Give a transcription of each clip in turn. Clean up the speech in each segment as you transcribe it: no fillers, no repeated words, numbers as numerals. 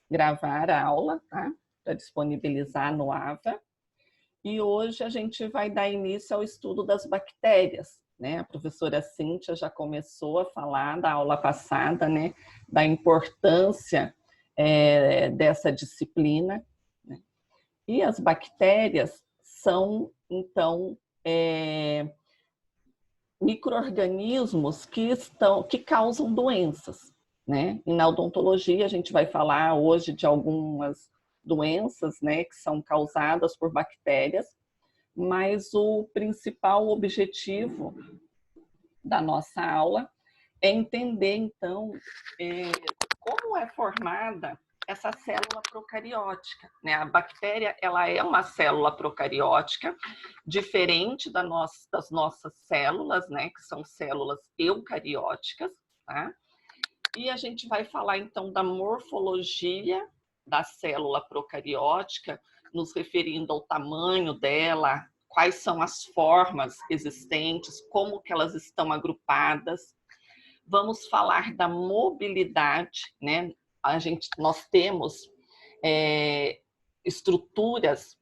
gravar a aula, tá? Para disponibilizar no AVA. E hoje a gente vai dar início ao estudo das bactérias, né? A professora Cíntia já começou a falar da aula passada, né? Da importância dessa disciplina, né? E as bactérias são, então, micro-organismos que causam doenças, né? E na odontologia a gente vai falar hoje de algumas doenças, né, que são causadas por bactérias, mas o principal objetivo da nossa aula é entender, então, como é formada essa célula procariótica, né? A bactéria, ela é uma célula procariótica, diferente das nossas células, né? Que são células eucarióticas, tá? E a gente vai falar, então, da morfologia da célula procariótica, nos referindo ao tamanho dela, quais são as formas existentes, como que elas estão agrupadas. Vamos falar da mobilidade, né? Nós temos estruturas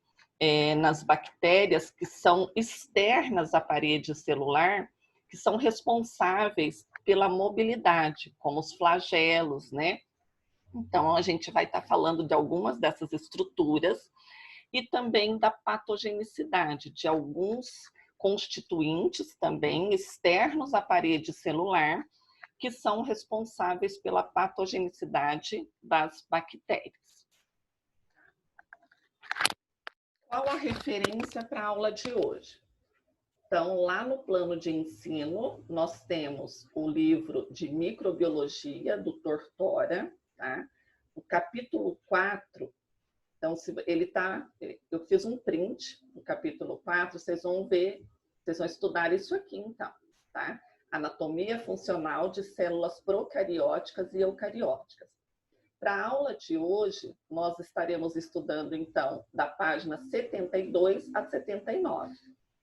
nas bactérias que são externas à parede celular, que são responsáveis pela mobilidade, como os flagelos, né? Então, a gente vai estar falando de algumas dessas estruturas e também da patogenicidade, de alguns constituintes também externos à parede celular, que são responsáveis pela patogenicidade das bactérias. Qual a referência para a aula de hoje? Então, lá no plano de ensino, nós temos o livro de microbiologia do Tortora, tá? O capítulo 4, então, eu fiz um print no capítulo 4, vocês vão ver, vocês vão estudar isso aqui, então, tá? Anatomia funcional de células procarióticas e eucarióticas. Para a aula de hoje, nós estaremos estudando, então, da página 72 a 79.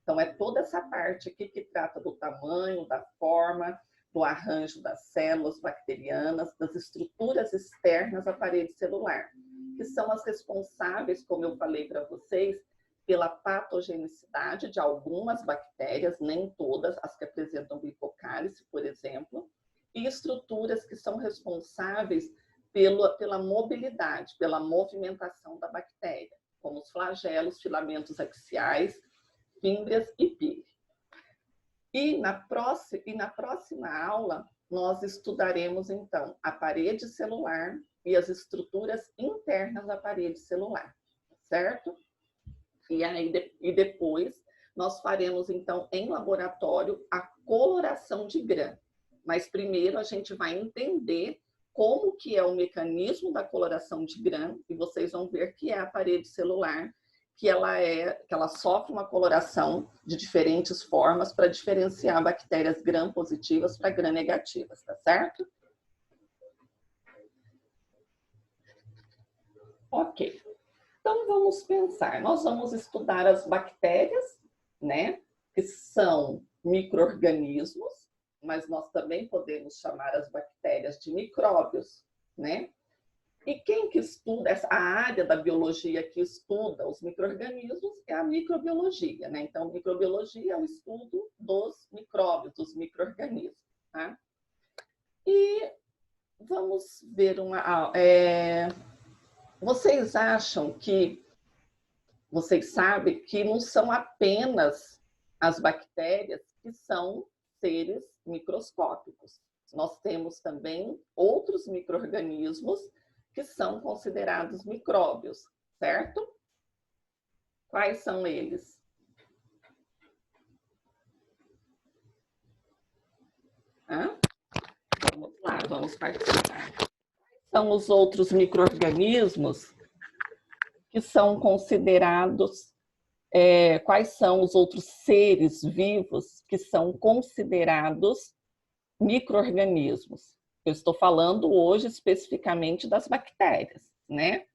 Então, é toda essa parte aqui que trata do tamanho, da forma, do arranjo das células bacterianas, das estruturas externas à parede celular, que são as responsáveis, como eu falei para vocês, pela patogenicidade de algumas bactérias, nem todas, as que apresentam glicocálice, por exemplo, e estruturas que são responsáveis pela mobilidade, pela movimentação da bactéria, como os flagelos, filamentos axiais, fímbrias e pile. E na próxima aula, nós estudaremos, então, a parede celular e as estruturas internas da parede celular, certo? E depois nós faremos, então, em laboratório, a coloração de GRAM. Mas primeiro a gente vai entender como que é o mecanismo da coloração de GRAM, e vocês vão ver que é a parede celular, que ela sofre uma coloração de diferentes formas para diferenciar bactérias gram positivas para gram negativas, tá certo? Ok. Então, vamos pensar. Nós vamos estudar as bactérias, né? Que são micro-organismos, mas nós também podemos chamar as bactérias de micróbios, né? E quem que estuda, a área da biologia que estuda os micro-organismos é a microbiologia, né? Então, microbiologia é o estudo dos micróbios, dos micro-organismos, tá? E vamos ver vocês acham que, vocês sabem que não são apenas as bactérias que são seres microscópicos. Nós temos também outros micro-organismos que são considerados micróbios, certo? Quais são eles? Vamos lá, vamos participar. São os outros micro-organismos que são considerados, quais são os outros seres vivos que são considerados micro-organismos? Eu estou falando hoje especificamente das bactérias, né?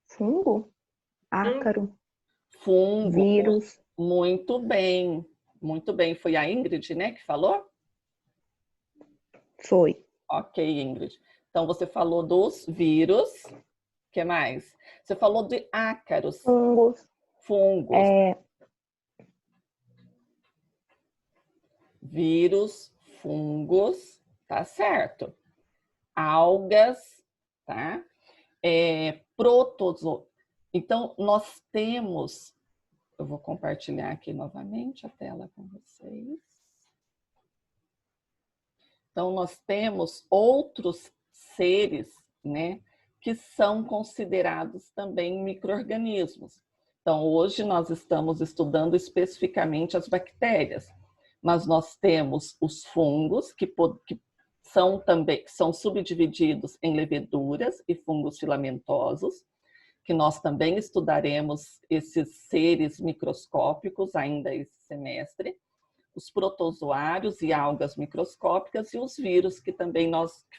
Fungo, ácaro, fungo, vírus. Muito bem, muito bem. Foi a Ingrid, né, que falou? Foi. Ok, Ingrid. Então, você falou dos vírus. O que mais? Você falou de ácaros. Fungos. Fungos. Vírus, fungos, tá certo. Algas, tá? Protozoários. Então, nós temos... Eu vou compartilhar aqui novamente a tela com vocês. Então, nós temos outros seres, né, que são considerados também micro-organismos. Então, hoje nós estamos estudando especificamente as bactérias, mas nós temos os fungos, que são subdivididos em leveduras e fungos filamentosos, que nós também estudaremos esses seres microscópicos ainda esse semestre, os protozoários e algas microscópicas e os vírus, que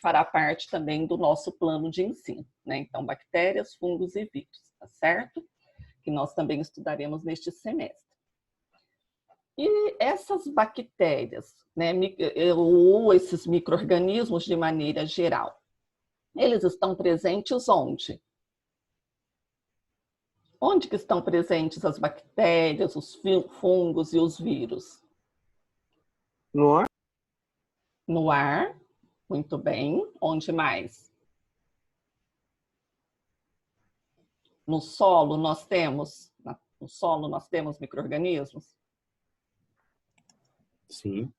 fará parte também do nosso plano de ensino, né? Então, bactérias, fungos e vírus, tá certo? Que nós também estudaremos neste semestre. E essas bactérias, né, ou esses micro-organismos de maneira geral, eles estão presentes onde? Onde que estão presentes as bactérias, os fungos e os vírus? No ar? No ar, muito bem. Onde mais? No solo nós temos micro-organismos? Sim.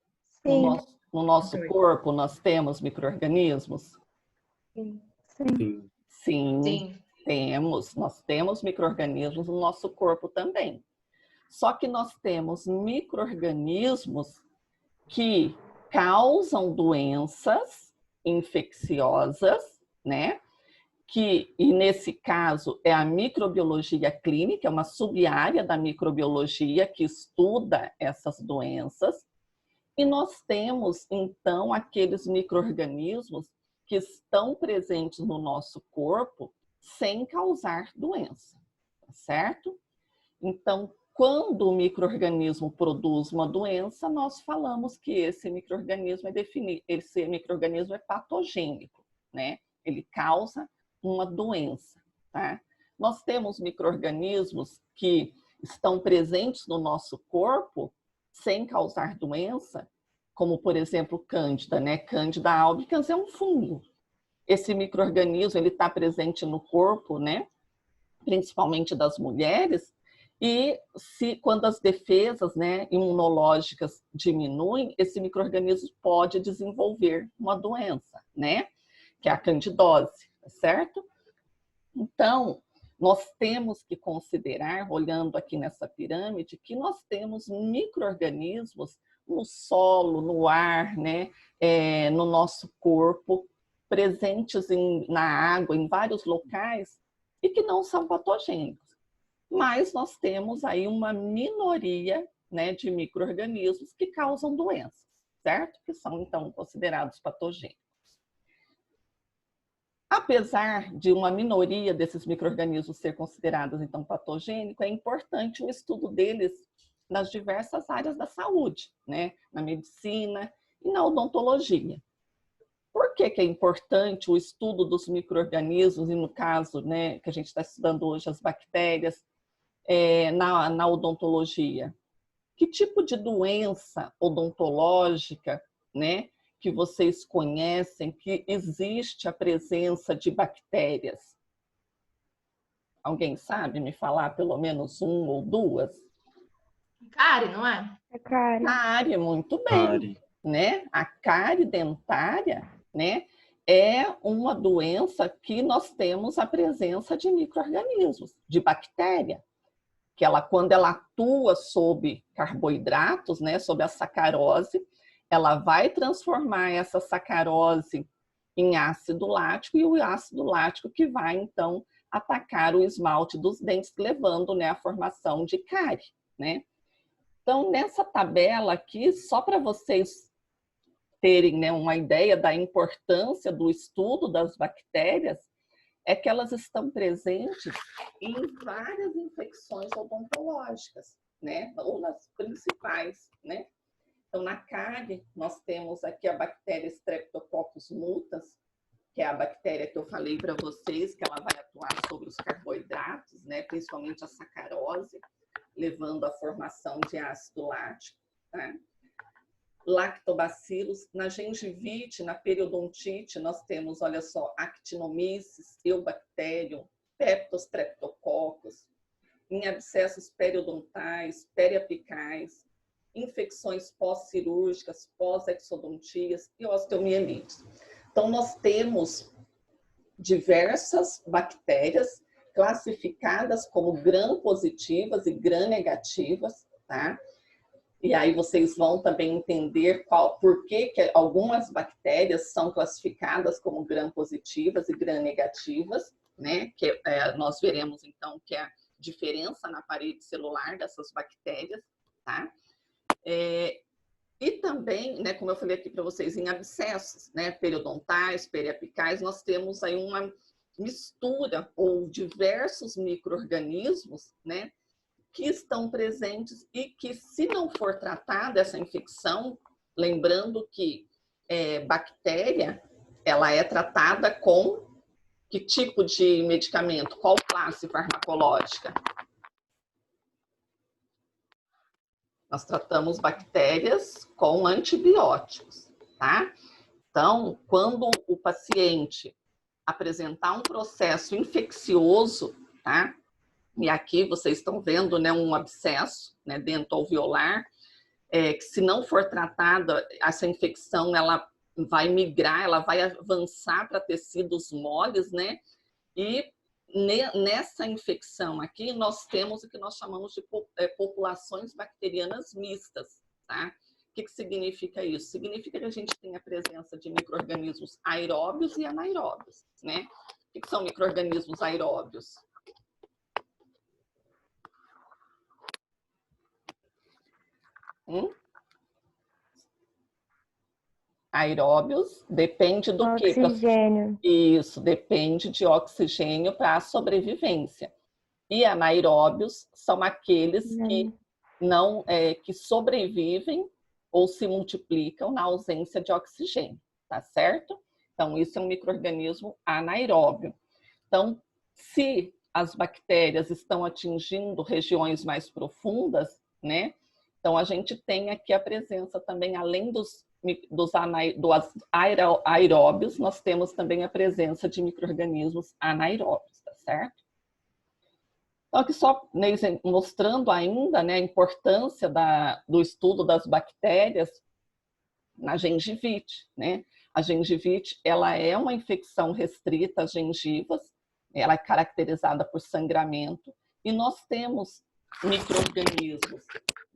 No nosso corpo nós temos micro-organismos? Sim. Sim, temos. Nós temos micro-organismos no nosso corpo também. Só que nós temos micro-organismos que causam doenças infecciosas, né? E nesse caso é a microbiologia clínica, é uma sub-área da microbiologia que estuda essas doenças. E nós temos, então, aqueles micro-organismos que estão presentes no nosso corpo sem causar doença, certo? Então, quando o micro-organismo produz uma doença, nós falamos que esse micro-organismo é patogênico, né? Ele causa uma doença, tá? Nós temos micro-organismos que estão presentes no nosso corpo sem causar doença, como, por exemplo, Cândida, né? Cândida albicans é um fungo. Esse micro-organismo, ele está presente no corpo, né? Principalmente das mulheres, e quando as defesas, né, imunológicas diminuem, esse micro-organismo pode desenvolver uma doença, né? Que é a candidose, certo? Então, nós temos que considerar, olhando aqui nessa pirâmide, que nós temos micro-organismos no solo, no ar, né? No nosso corpo, presentes na água, em vários locais, e que não são patogênicos. Mas nós temos aí uma minoria, né, de micro-organismos que causam doenças, certo? Que são, então, considerados patogênicos. Apesar de uma minoria desses micro-organismos ser considerados, então, patogênicos, é importante o estudo deles nas diversas áreas da saúde, né? Na medicina e na odontologia. Por que é importante o estudo dos micro-organismos, e no caso, né, que a gente está estudando hoje, as bactérias, na odontologia? Que tipo de doença odontológica, né, que vocês conhecem que existe a presença de bactérias? Alguém sabe me falar pelo menos um ou duas? Cárie, não é? É cárie. Cárie, muito bem. Cárie. Né? A cárie dentária, né, é uma doença que nós temos a presença de micro-organismos, de bactéria, que quando ela atua sobre carboidratos, né, sobre a sacarose, ela vai transformar essa sacarose em ácido lático, e o ácido lático que vai, então, atacar o esmalte dos dentes, levando, né, à formação de cárie, né? Então, nessa tabela aqui, só para vocês terem, né, uma ideia da importância do estudo das bactérias, é que elas estão presentes em várias infecções odontológicas, né? Ou nas principais, né? Então, na cárie, nós temos aqui a bactéria Streptococcus mutans, que é a bactéria que eu falei para vocês, que ela vai atuar sobre os carboidratos, né, principalmente a sacarose, levando à formação de ácido lático. Tá? Lactobacillus, na gengivite, na periodontite, nós temos, olha só, Actinomyces, Eubacterium, Peptostreptococcus, em abscessos periodontais, periapicais, infecções pós-cirúrgicas, pós-exodontias e osteomielites. Então, nós temos diversas bactérias classificadas como gram-positivas e gram-negativas, tá? E aí vocês vão também entender por que algumas bactérias são classificadas como gram-positivas e gram-negativas, né? Que nós veremos, então, que é a diferença na parede celular dessas bactérias, tá? E também, né, como eu falei aqui para vocês, em abscessos, né, periodontais, periapicais, nós temos aí uma mistura ou diversos micro-organismos, né, que estão presentes e que, se não for tratada essa infecção, lembrando que bactéria, ela é tratada com que tipo de medicamento? Qual classe farmacológica? Nós tratamos bactérias com antibióticos, tá? Então, quando o paciente apresentar um processo infeccioso, tá? E aqui vocês estão vendo, né, um abscesso, né, dento-alveolar, que se não for tratada, essa infecção ela vai migrar, ela vai avançar para tecidos moles, né? E nessa infecção aqui, nós temos o que nós chamamos de populações bacterianas mistas, tá? O que significa isso? Significa que a gente tem a presença de micro-organismos aeróbios e anaeróbios, né? O que são micro-organismos aeróbios? Aeróbios depende do quê? Oxigênio. Isso, depende de oxigênio para a sobrevivência. E anaeróbios são aqueles que não que sobrevivem ou se multiplicam na ausência de oxigênio, tá certo? Então, isso é um micro-organismo anaeróbio. Então, se as bactérias estão atingindo regiões mais profundas, né? Então, a gente tem aqui a presença também, além dos aeróbios, nós temos também a presença de micro-organismos anaeróbios, tá certo? Então, aqui só mostrando ainda, né, a importância do estudo das bactérias na gengivite, né? A gengivite, ela é uma infecção restrita às gengivas, ela é caracterizada por sangramento, e nós temos micro-organismos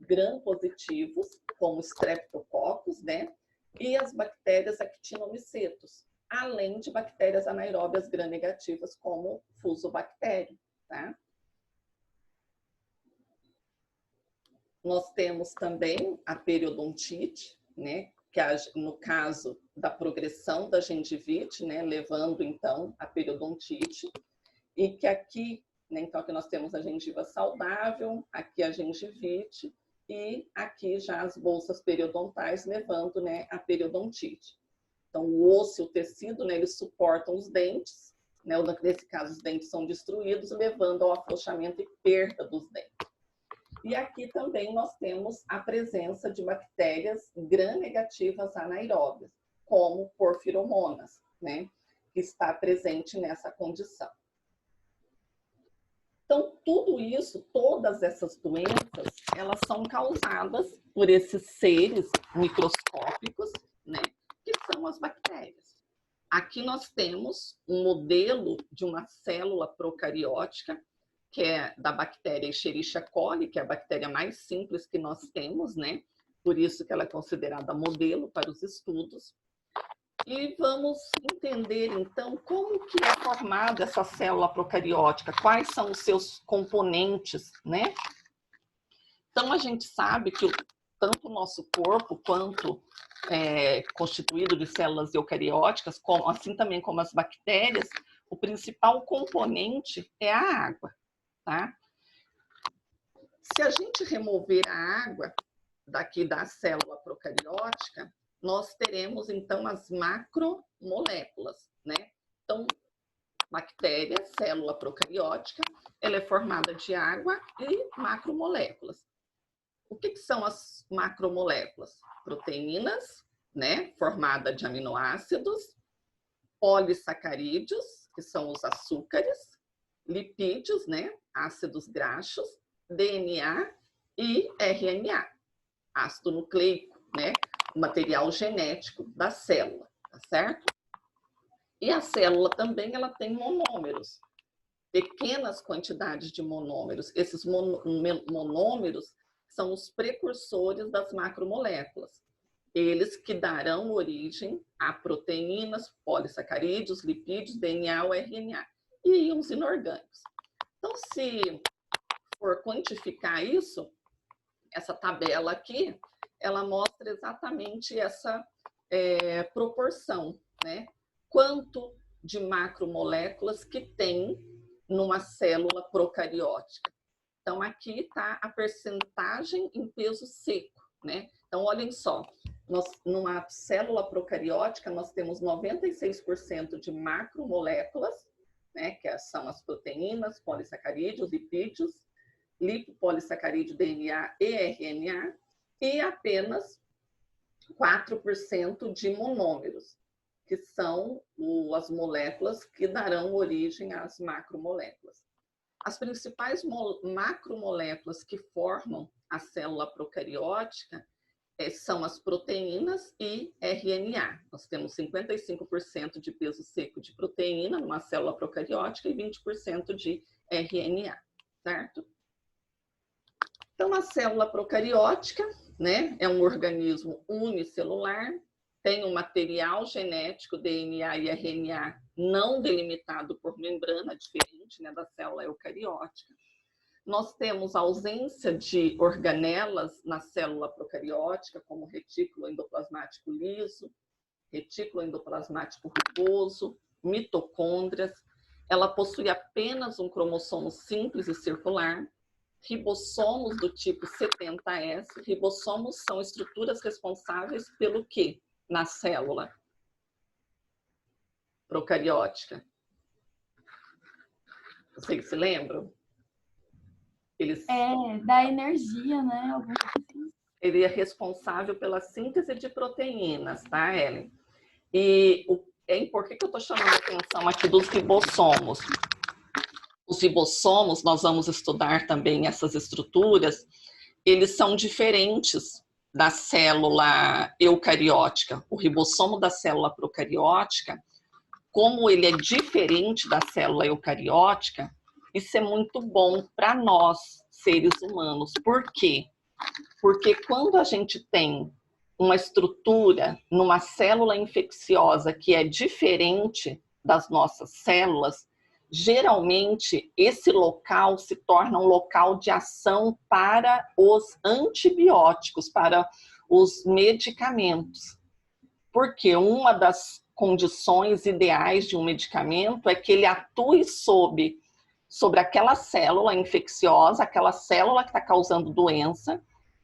gram-positivos, como Streptococcus, né? E as bactérias Actinomycetus, além de bactérias anaeróbias gram-negativas, como Fusobacterium, tá? Nós temos também a periodontite, né? Que no caso da progressão da gengivite, né? Levando então a periodontite, e que aqui, né? Então aqui nós temos a gengiva saudável, aqui a gengivite, e aqui já as bolsas periodontais levando, né, a periodontite. Então, o osso e o tecido, né, eles suportam os dentes, né, nesse caso os dentes são destruídos, levando ao afrouxamento e perda dos dentes. E aqui também nós temos a presença de bactérias gram-negativas anaeróbias, como porfiromonas, né, que está presente nessa condição. Então, tudo isso, todas essas doenças, elas são causadas por esses seres microscópicos, né, que são as bactérias. Aqui nós temos um modelo de uma célula procariótica, que é da bactéria Escherichia coli, que é a bactéria mais simples que nós temos, né? Por isso que ela é considerada modelo para os estudos. E vamos entender, então, como que é formada essa célula procariótica, quais são os seus componentes, né? Então, a gente sabe que tanto o nosso corpo quanto constituído de células eucarióticas, assim também como as bactérias, o principal componente é a água, tá? Se a gente remover a água, daqui da célula procariótica, nós teremos, então, as macromoléculas, né? Então, bactéria, célula procariótica, ela é formada de água e macromoléculas. O que são as macromoléculas? Proteínas, né? Formada de aminoácidos, polissacarídeos, que são os açúcares, lipídios, né? Ácidos graxos, DNA e RNA, ácido nucleico, né? O material genético da célula, tá certo? E a célula também, ela tem monômeros, pequenas quantidades de monômeros. Esses monômeros são os precursores das macromoléculas. Eles que darão origem a proteínas, polissacarídeos, lipídios, DNA ou RNA e íons inorgânicos. Então, se for quantificar isso, essa tabela aqui, ela mostra exatamente essa proporção, né? Quanto de macromoléculas que tem numa célula procariótica. Então, aqui está a percentagem em peso seco, né? Então, olhem só, numa célula procariótica, nós temos 96% de macromoléculas, né? Que são as proteínas, polissacarídeos, lipídios, lipopolissacarídeo, DNA e RNA, e apenas 4% de monômeros, que são as moléculas que darão origem às macromoléculas. As principais macromoléculas que formam a célula procariótica são as proteínas e RNA. Nós temos 55% de peso seco de proteína numa célula procariótica e 20% de RNA, certo? Então, a célula procariótica, né, é um organismo unicelular, tem um material genético, DNA e RNA, não delimitado por membrana, diferente, né, da célula eucariótica. Nós temos ausência de organelas na célula procariótica, como retículo endoplasmático liso, retículo endoplasmático rugoso, mitocôndrias. Ela possui apenas um cromossomo simples e circular, ribossomos do tipo 70S. Ribossomos são estruturas responsáveis pelo quê na célula procariótica? Vocês se lembram? Da energia, né? Ele é responsável pela síntese de proteínas, tá, Ellen? E por que eu estou chamando a atenção aqui dos ribossomos? Os ribossomos, nós vamos estudar também essas estruturas, eles são diferentes da célula eucariótica. O ribossomo da célula procariótica, como ele é diferente da célula eucariótica, isso é muito bom para nós, seres humanos. Por quê? Porque quando a gente tem uma estrutura numa célula infecciosa que é diferente das nossas células, geralmente esse local se torna um local de ação para os antibióticos, para os medicamentos. Porque uma das condições ideais de um medicamento é que ele atue sobre aquela célula infecciosa, aquela célula que está causando doença,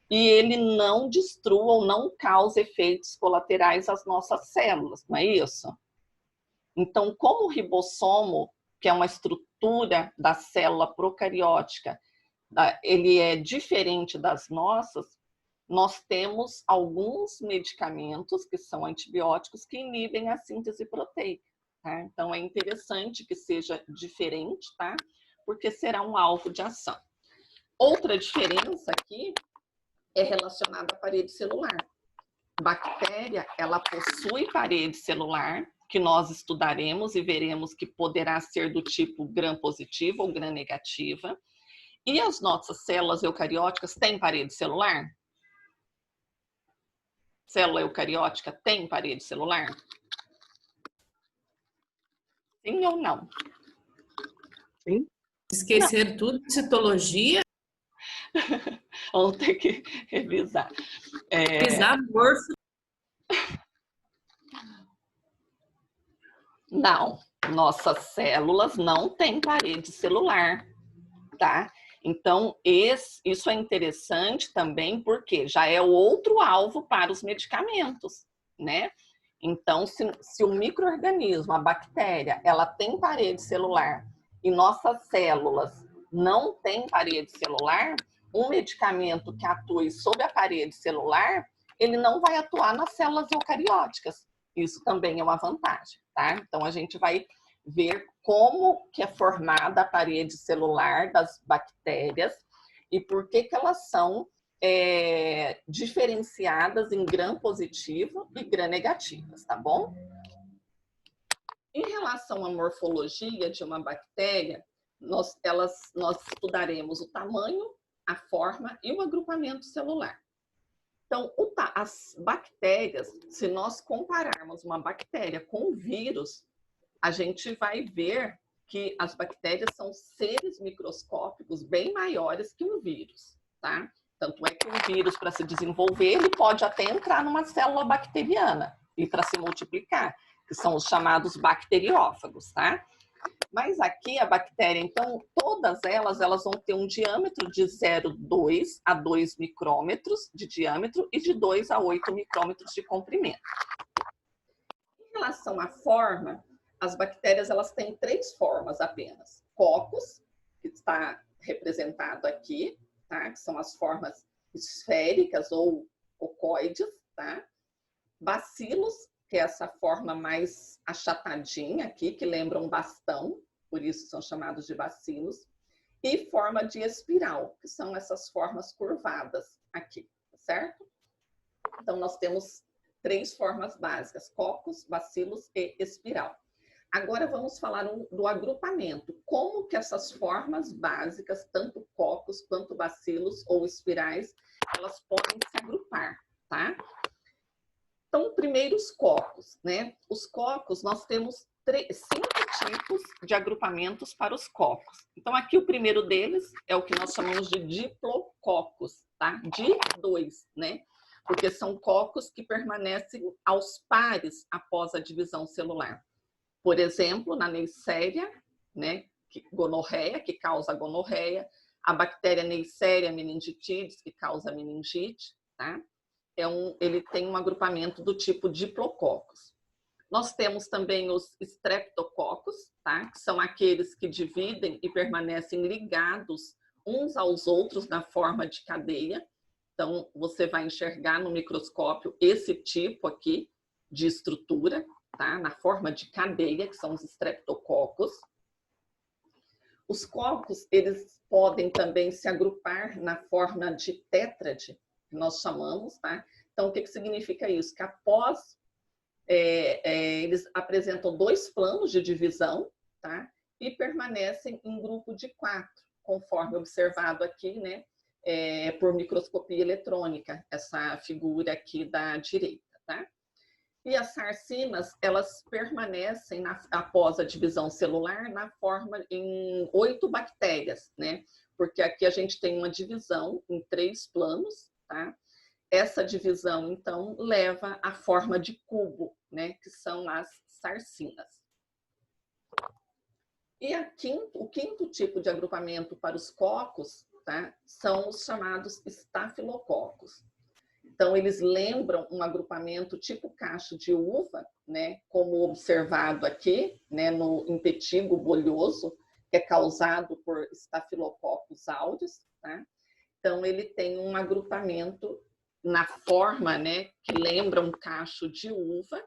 e ele não destrua ou não cause efeitos colaterais às nossas células, não é isso? Então, como o ribossomo, que é uma estrutura da célula procariótica, ele é diferente das nossas, nós temos alguns medicamentos que são antibióticos que inibem a síntese proteica, tá? Então, é interessante que seja diferente, tá? Porque será um alvo de ação. Outra diferença aqui é relacionada à parede celular. Bactéria, ela possui parede celular, que nós estudaremos e veremos que poderá ser do tipo gram-positiva ou gram-negativa. E as nossas células eucarióticas têm parede celular? Célula eucariótica tem parede celular? Sim ou não? Sim. Esquecer tudo de citologia? Vamos ter que revisar. Pisar morto. Não, nossas células não têm parede celular, tá? Então, isso é interessante também porque já é outro alvo para os medicamentos, né? Então, se o micro-organismo, a bactéria, ela tem parede celular e nossas células não têm parede celular, um medicamento que atue sobre a parede celular, ele não vai atuar nas células eucarióticas. Isso também é uma vantagem, tá? Então, a gente vai ver como que é formada a parede celular das bactérias e por que elas são diferenciadas em gram positivo e gram negativas, tá bom? Em relação à morfologia de uma bactéria, nós estudaremos o tamanho, a forma e o agrupamento celular. Então, as bactérias, se nós compararmos uma bactéria com um vírus, a gente vai ver que as bactérias são seres microscópicos bem maiores que um vírus, tá? Tanto é que um vírus, para se desenvolver, ele pode até entrar numa célula bacteriana e para se multiplicar, que são os chamados bacteriófagos, tá? Mas aqui a bactéria, então, todas elas vão ter um diâmetro de 0,2 a 2 micrômetros de diâmetro e de 2 a 8 micrômetros de comprimento. Em relação à forma, as bactérias elas têm 3 formas apenas. Cocos, que está representado aqui, tá? Que são as formas esféricas ou ocoides, tá? Bacilos, que é essa forma mais achatadinha aqui, que lembra um bastão, por isso são chamados de bacilos, e forma de espiral, que são essas formas curvadas aqui, certo? Então, nós temos 3 formas básicas, cocos, bacilos e espiral. Agora vamos falar do agrupamento. Como que essas formas básicas, tanto cocos quanto bacilos ou espirais, elas podem se agrupar, tá? Então, primeiro os cocos, né? Os cocos, nós temos 5 tipos de agrupamentos para os cocos. Então, aqui o primeiro deles é o que nós chamamos de diplococos, tá? De 2, né? Porque são cocos que permanecem aos pares após a divisão celular. Por exemplo, na Neisseria, né, gonorreia, que causa gonorreia, a bactéria Neisseria meningitidis, que causa meningite, tá? Ele tem um agrupamento do tipo diplococos. Nós temos também os streptococos, tá? Que são aqueles que dividem e permanecem ligados uns aos outros na forma de cadeia. Então, você vai enxergar no microscópio esse tipo aqui de estrutura, tá? Na forma de cadeia, que são os streptococos. Os cocos, eles podem também se agrupar na forma de tétrade, que nós chamamos, tá? Então, o que significa isso? Que após, eles apresentam 2 planos de divisão, tá? E permanecem em grupo de 4, conforme observado aqui, né? Por microscopia eletrônica, essa figura aqui da direita, tá? E as sarcinas, elas permanecem, após a divisão celular, na forma em 8 bactérias, né? Porque aqui a gente tem uma divisão em 3 planos, tá? Essa divisão, então, leva à forma de cubo, né? Que são as sarcinas. E o quinto tipo de agrupamento para os cocos, tá? São os chamados estafilococos. Então, eles lembram um agrupamento tipo cacho de uva, né? Como observado aqui, né? No impetigo bolhoso, que é causado por Staphylococcus aureus, tá? Então, ele tem um agrupamento na forma, né? Que lembra um cacho de uva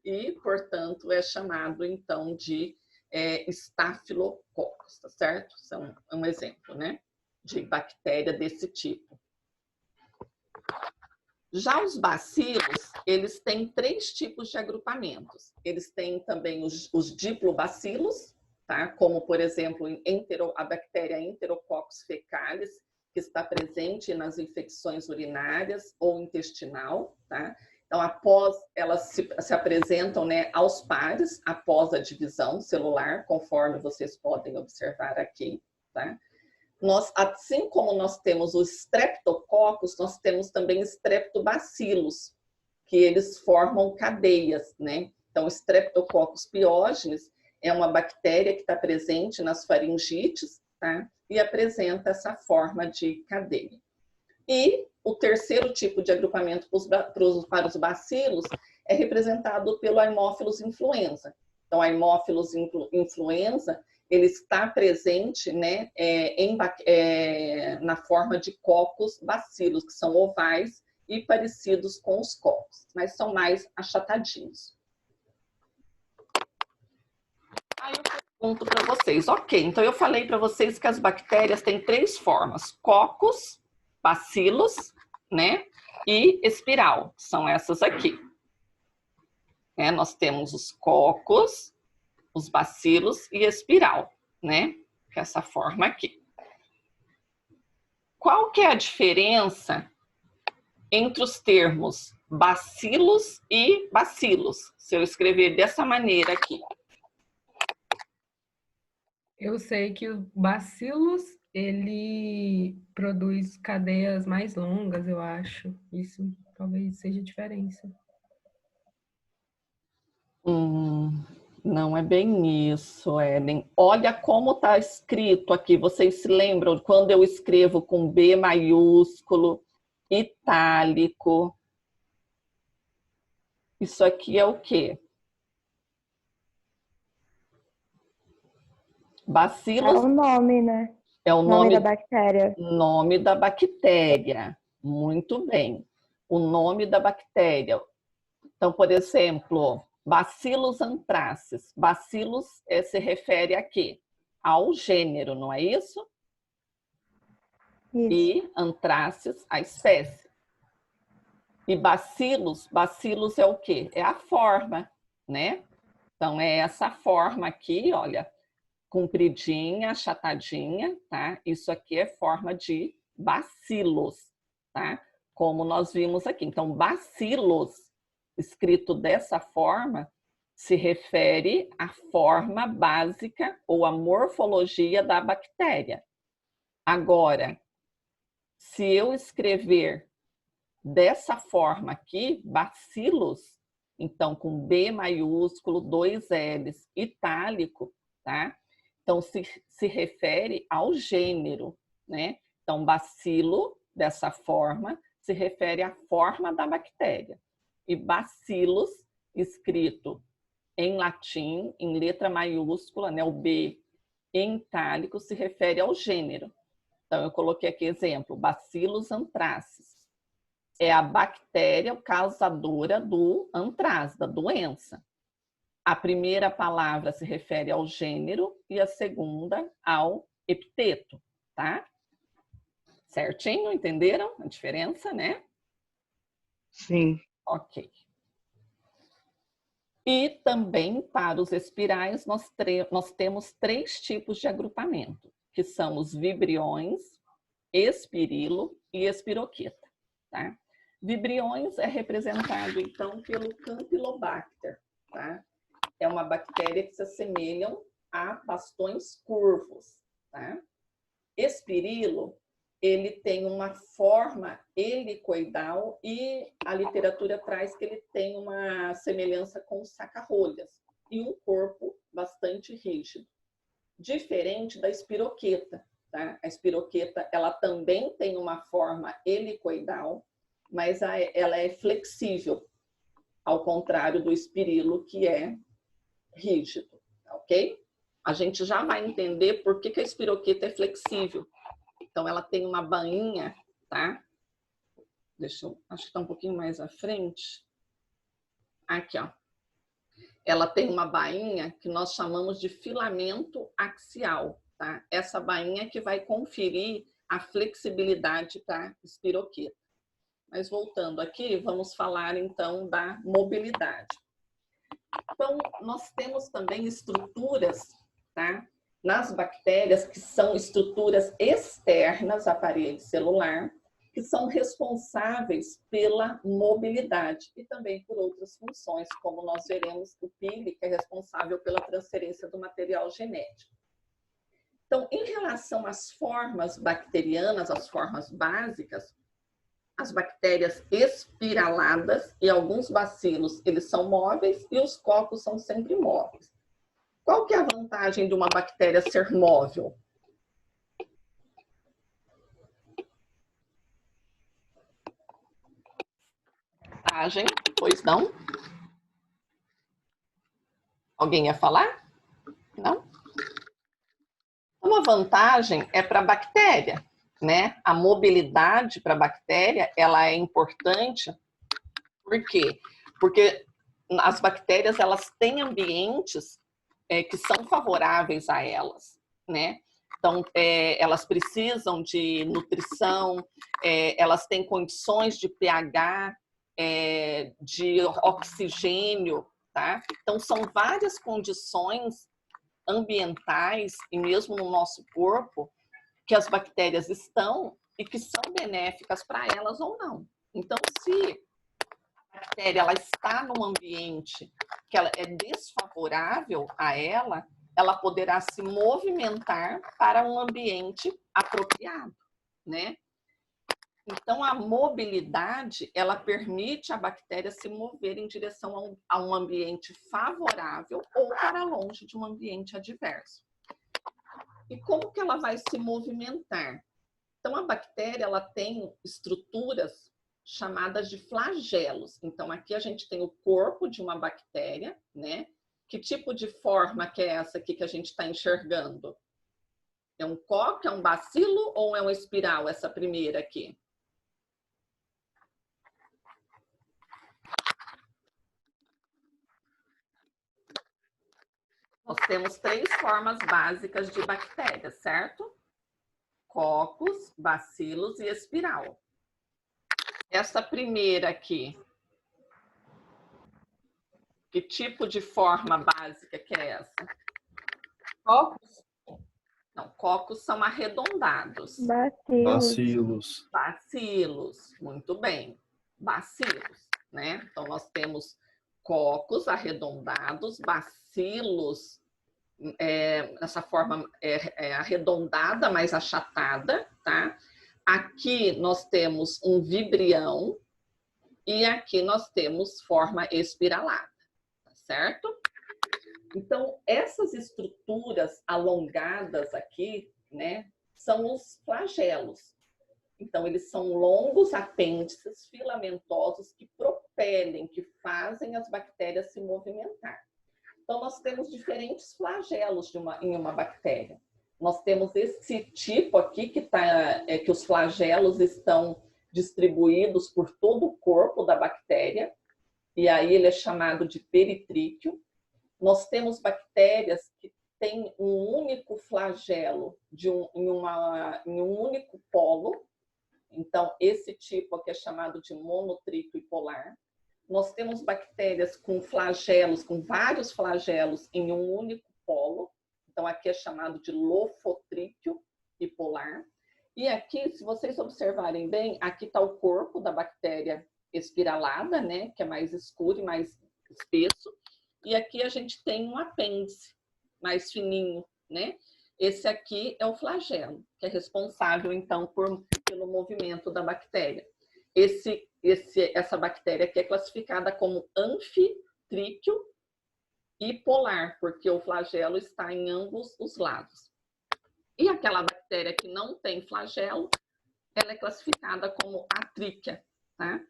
e, portanto, é chamado, então, de Staphylococcus, tá certo? São um exemplo, né? De bactéria desse tipo. Já os bacilos, eles têm 3 tipos de agrupamentos. Eles têm também os diplobacilos, tá? Como, por exemplo, a bactéria Enterococcus fecalis, que está presente nas infecções urinárias ou intestinal, tá? Então, elas se apresentam, né, aos pares, após a divisão celular, conforme vocês podem observar aqui, tá? Assim como nós temos os streptococcus, nós temos também streptobacilos, que eles formam cadeias, né? Então, o Streptococcus pyogenes é uma bactéria que está presente nas faringites, tá? E apresenta essa forma de cadeia. E o terceiro tipo de agrupamento para os bacilos é representado pelo Haemophilus influenza. Então, o Haemophilus influenza, ele está presente, né, na forma de cocos bacilos, que são ovais e parecidos com os cocos, mas são mais achatadinhos. Aí eu pergunto para vocês, ok, então eu falei para vocês que as bactérias têm 3 formas: cocos, bacilos, né, e espiral, são essas aqui. Nós temos os cocos, os bacilos e espiral, né, que é essa forma aqui. Qual que é a diferença entre os termos bacilos e bacilos, se eu escrever dessa maneira aqui? Eu sei que o bacilos, ele produz cadeias mais longas, eu acho. Isso talvez seja a diferença. Não é bem isso, Ellen. Olha como está escrito aqui. Vocês se lembram quando eu escrevo com B maiúsculo, itálico? Isso aqui é o quê? Bacilos. É o nome, né? É o nome da bactéria. Nome da bactéria. Muito bem. O nome da bactéria. Então, por exemplo, Bacillus anthracis. Bacillus se refere a quê? Ao gênero, não é isso? Isso. E anthracis, a espécie. E bacillus é o quê? É a forma, né? Então, é essa forma aqui, olha, compridinha, achatadinha, tá? Isso aqui é forma de bacilos, tá? Como nós vimos aqui. Então, bacilos, escrito dessa forma, se refere à forma básica ou à morfologia da bactéria. Agora, se eu escrever dessa forma aqui, bacilos, então com B maiúsculo, 2 L's, itálico, tá? Então, se refere ao gênero, né? Então, bacilo, dessa forma, se refere à forma da bactéria. E bacillus, escrito em latim, em letra maiúscula, né? O B em itálico, se refere ao gênero. Então, eu coloquei aqui exemplo, Bacillus anthracis. É a bactéria causadora do antraz, da doença. A primeira palavra se refere ao gênero e a segunda ao epiteto, tá? Certinho? Entenderam a diferença, né? Sim. Ok. E também, para os espirais, nós temos 3 tipos de agrupamento, que são os vibriões, espirilo e espiroqueta, tá? Vibriões é representado, então, pelo Campylobacter, tá? É uma bactéria que se assemelham a bastões curvos, tá? Espirilo, ele tem uma forma helicoidal e a literatura traz que ele tem uma semelhança com saca-rolhas e um corpo bastante rígido. Diferente da espiroqueta, tá? A espiroqueta, ela também tem uma forma helicoidal, mas ela é flexível, ao contrário do espirilo, que é rígido, ok? A gente já vai entender por que a espiroqueta é flexível. Então, ela tem uma bainha, tá? Acho que está um pouquinho mais à frente. Aqui, ó. Ela tem uma bainha que nós chamamos de filamento axial, tá? Essa bainha que vai conferir a flexibilidade da espiroqueta. Mas voltando aqui, vamos falar então da mobilidade. Então, nós temos também estruturas, tá? Nas bactérias, que são estruturas externas à parede celular, que são responsáveis pela mobilidade e também por outras funções, como nós veremos o pili, que é responsável pela transferência do material genético. Então, em relação às formas bacterianas, as formas básicas, as bactérias espiraladas e alguns bacilos, eles são móveis e os cocos são sempre móveis. Qual que é a vantagem de uma bactéria ser móvel? vantagem, pois não? Alguém ia falar? Não? Uma vantagem é para a bactéria, né? A mobilidade para a bactéria, ela é importante. Por quê? Porque as bactérias, elas têm ambientes que são favoráveis a elas, né? Então, elas precisam de nutrição, elas têm condições de pH, de oxigênio, tá? Então, são várias condições ambientais e mesmo no nosso corpo que as bactérias estão e que são benéficas para elas ou não. Então, se a bactéria ela está num ambiente que ela é desfavorável a ela, ela poderá se movimentar para um ambiente apropriado, né? Então, a mobilidade, ela permite a bactéria se mover em direção a um ambiente favorável ou para longe de um ambiente adverso. E como que ela vai se movimentar? Então, a bactéria, ela tem estruturas chamadas de flagelos. Então, aqui a gente tem o corpo de uma bactéria, né? Que tipo de forma que é essa aqui que a gente está enxergando? É um coque, é um bacilo ou é uma espiral, essa primeira aqui? Nós temos 3 formas básicas de bactérias, certo? Cocos, bacilos e espiral. Essa primeira aqui, que tipo de forma básica que é essa? Cocos? Não, cocos são arredondados. Bacilos. Bacilos, muito bem. Bacilos, né? Então, nós temos cocos arredondados, bacilos essa forma arredondada, mais achatada, tá? Aqui nós temos um vibrião e aqui nós temos forma espiralada, tá certo? Então, essas estruturas alongadas aqui, né, são os flagelos. Então, eles são longos apêndices filamentosos que propelem, que fazem as bactérias se movimentar. Então, nós temos diferentes flagelos em uma bactéria. Nós temos esse tipo aqui, que os flagelos estão distribuídos por todo o corpo da bactéria, e aí ele é chamado de peritríquio. Nós temos bactérias que têm um único flagelo em um único polo. Então, esse tipo aqui é chamado de monotríquio e polar. Nós temos bactérias com flagelos, com vários flagelos em um único polo. Então, aqui é chamado de lofotríquio e polar. E aqui, se vocês observarem bem, aqui está o corpo da bactéria espiralada, né, que é mais escuro e mais espesso. E aqui a gente tem um apêndice mais fininho, né? Esse aqui é o flagelo, que é responsável, então, pelo movimento da bactéria. Essa bactéria aqui é classificada como anfitríquio e polar, porque o flagelo está em ambos os lados. E aquela bactéria que não tem flagelo, ela é classificada como atríquia, tá?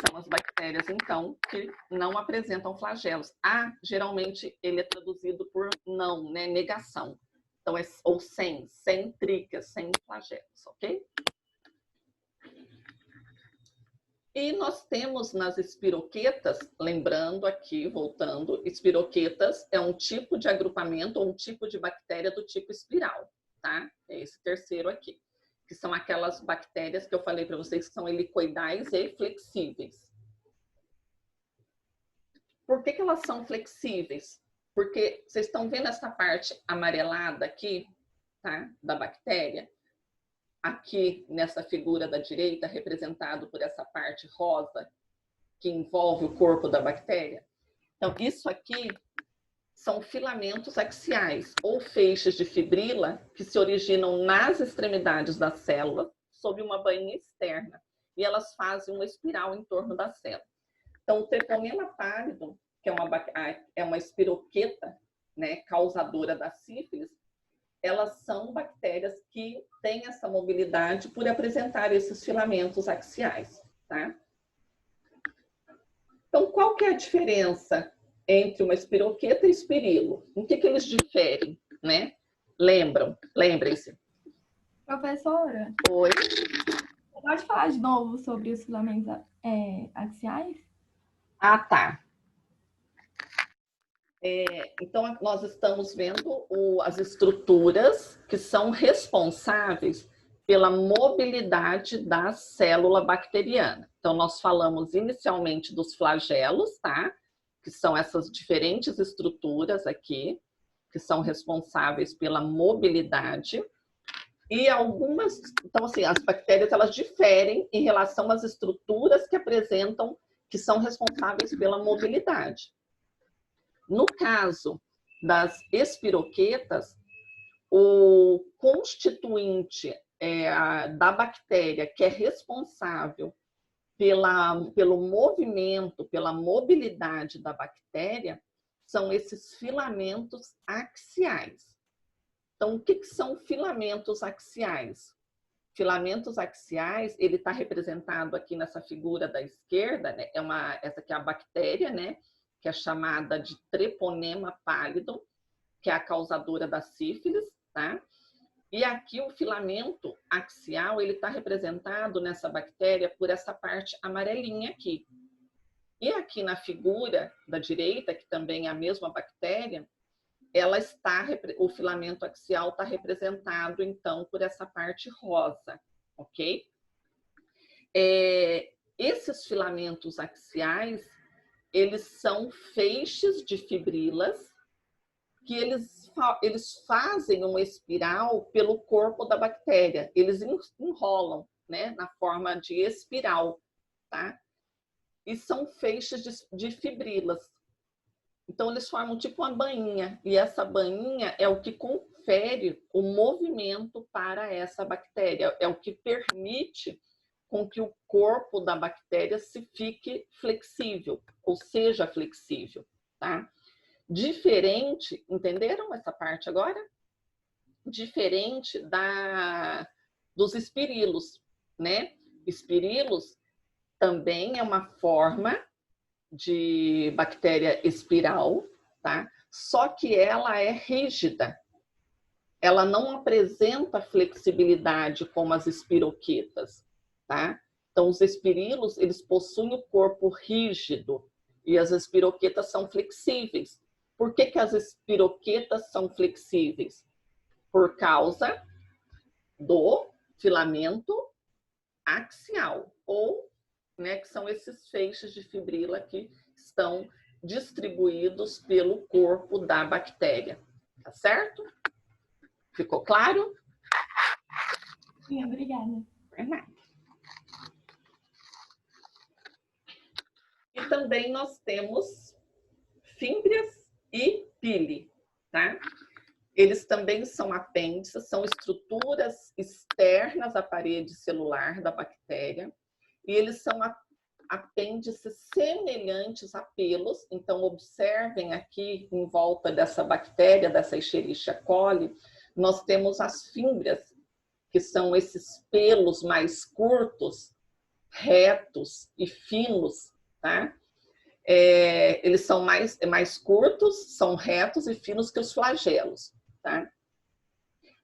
São as bactérias, então, que não apresentam flagelos. Geralmente, ele é traduzido por não, né? Negação. Então, ou sem tríquias, sem flagelos, ok? E nós temos nas espiroquetas, lembrando aqui, voltando, espiroquetas é um tipo de agrupamento ou um tipo de bactéria do tipo espiral, tá? É esse terceiro aqui, que são aquelas bactérias que eu falei para vocês que são helicoidais e flexíveis. Por que elas são flexíveis? Porque vocês estão vendo essa parte amarelada aqui, tá? Da bactéria? Aqui nessa figura da direita, representado por essa parte rosa, que envolve o corpo da bactéria. Então, isso aqui são filamentos axiais, ou feixes de fibrila, que se originam nas extremidades da célula, sob uma bainha externa. E elas fazem uma espiral em torno da célula. Então, o Treponema pálido, que é uma espiroqueta, né, causadora da sífilis, elas são bactérias que têm essa mobilidade por apresentar esses filamentos axiais, tá? Então, qual que é a diferença entre uma espiroqueta e espirilo? Em que eles diferem, né? Lembrem-se. Professora, Oi? você pode falar de novo sobre os filamentos axiais? Ah, tá. Então, nós estamos vendo as estruturas que são responsáveis pela mobilidade da célula bacteriana. Então, nós falamos inicialmente dos flagelos, tá? Que são essas diferentes estruturas aqui, que são responsáveis pela mobilidade. E algumas, então assim, as bactérias elas diferem em relação às estruturas que apresentam, que são responsáveis pela mobilidade. No caso das espiroquetas, o constituinte da bactéria que é responsável pelo movimento, pela mobilidade da bactéria, são esses filamentos axiais. Então, o que são filamentos axiais? Filamentos axiais, ele está representado aqui nessa figura da esquerda, né? Essa aqui é a bactéria, né? Que é chamada de Treponema pallidum, que é a causadora da sífilis, tá? E aqui o filamento axial, ele está representado nessa bactéria por essa parte amarelinha aqui. E aqui na figura da direita, que também é a mesma bactéria, o filamento axial está representado, então, por essa parte rosa, ok? Esses filamentos axiais, eles são feixes de fibrilas que eles fazem uma espiral pelo corpo da bactéria. Eles enrolam, né, na forma de espiral, tá? E são feixes de fibrilas. Então, eles formam tipo uma bainha. E essa bainha é o que confere o movimento para essa bactéria. É o que permite com que o corpo da bactéria se fique flexível, ou seja flexível, tá? Diferente, entenderam essa parte agora? Diferente dos espirilos, né? Espirilos também é uma forma de bactéria espiral, tá? Só que ela é rígida. Ela não apresenta flexibilidade como as espiroquetas, tá? Então, os espirilos, eles possuem o corpo rígido e as espiroquetas são flexíveis. Por que as espiroquetas são flexíveis? Por causa do filamento axial, ou, né, que são esses feixes de fibrila que estão distribuídos pelo corpo da bactéria. Tá certo? Ficou claro? Sim, obrigada. É nada. E também nós temos fímbrias e pili, tá? Eles também são apêndices, são estruturas externas à parede celular da bactéria, e eles são apêndices semelhantes a pelos. Então, observem aqui em volta dessa bactéria, dessa Escherichia coli, nós temos as fímbrias, que são esses pelos mais curtos, retos e finos, tá? Eles são mais curtos, são retos e finos que os flagelos, tá?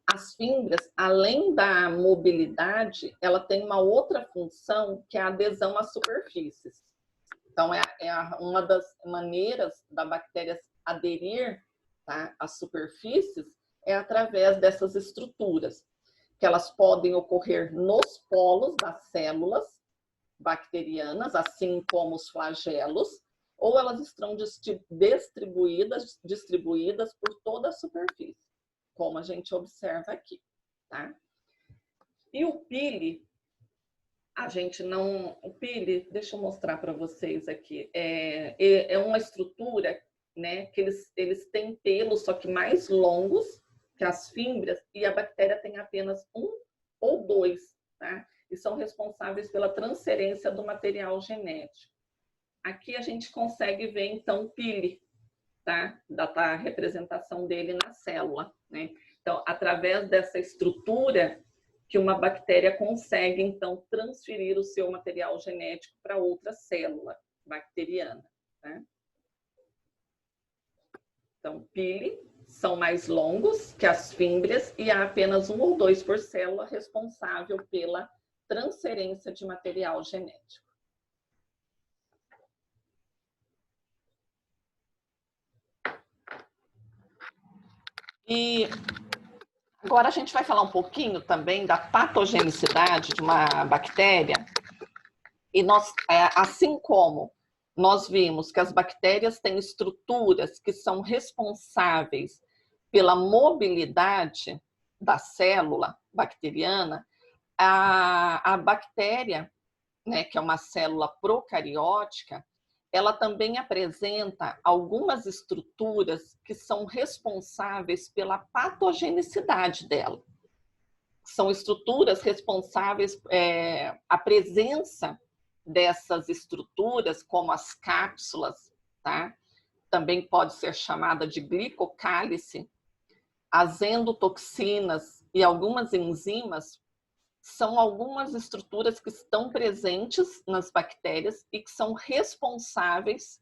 As fímbrias, além da mobilidade, ela tem uma outra função, que é a adesão às superfícies. Então, uma das maneiras da bactéria aderir, tá, às superfícies é através dessas estruturas, que elas podem ocorrer nos polos das células bacterianas, assim como os flagelos, ou elas estão distribuídas por toda a superfície, como a gente observa aqui, tá? E o pili, o pili, deixa eu mostrar para vocês aqui, é uma estrutura, né, que eles têm pelos, só que mais longos que as fímbrias, e a bactéria tem apenas um ou dois, tá? E são responsáveis pela transferência do material genético. Aqui a gente consegue ver, então, o pili, tá? Da representação dele na célula, né? Então, através dessa estrutura que uma bactéria consegue, então, transferir o seu material genético para outra célula, bacteriana. Tá? Então, pili são mais longos que as fímbrias e há apenas 1 ou 2 por célula responsável pela transferência de material genético. E agora a gente vai falar um pouquinho também da patogenicidade de uma bactéria. E nós, assim como nós vimos que as bactérias têm estruturas que são responsáveis pela mobilidade da célula bacteriana, a bactéria, né, que é uma célula procariótica, ela também apresenta algumas estruturas que são responsáveis pela patogenicidade dela. São estruturas responsáveis, a presença dessas estruturas, como as cápsulas, tá? Também pode ser chamada de glicocálice, as endotoxinas e algumas enzimas, são algumas estruturas que estão presentes nas bactérias e que são responsáveis